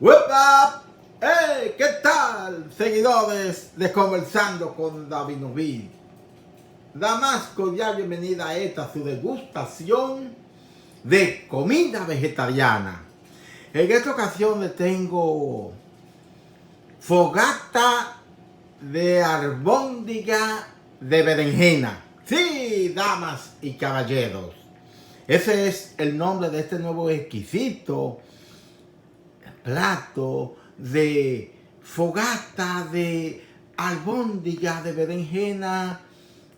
What's up? ¡Hey! ¿Qué tal, seguidores de Conversando con David Novid? Da más cordial bienvenida a esta su degustación de comida vegetariana. En esta ocasión les tengo fogata de albóndiga de berenjena. Sí, damas y caballeros. Ese es el nombre de este nuevo exquisito plato de fogata de albóndiga de berenjena.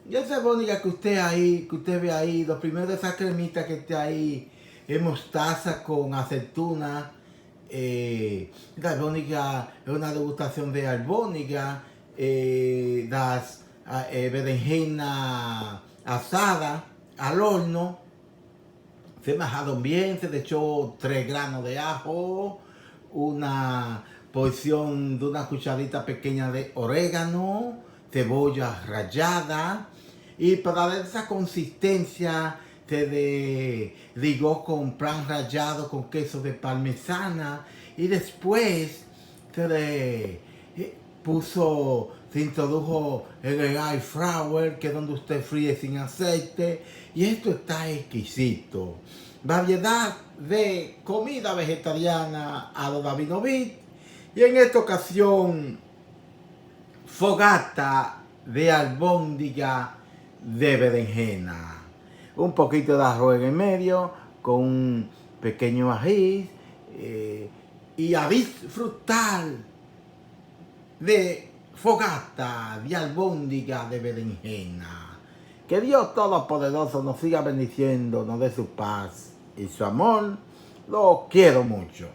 Y esa albóndiga que usted ve ahí, lo primero de esa cremita que está ahí es mostaza con aceituna. La albóndiga es una degustación de albóndiga, las berenjena asada al horno. Se majaron bien, se le echó 3 granos de ajo, una porción de una cucharita pequeña de orégano, cebolla rallada, y para dar esa consistencia se le ligó con pan rallado con queso de parmesana, y después se introdujo en el air fryer, que es donde usted fríe sin aceite, y esto está exquisito. Variedad de comida vegetariana a lo David Novid, y en esta ocasión fogata de albóndiga de berenjena. Un poquito de arroz en el medio con un pequeño ají y a disfrutar de fogata de albóndiga de berenjena. Que Dios Todopoderoso nos siga bendiciendo, nos dé su paz y su amor. Lo quiero mucho.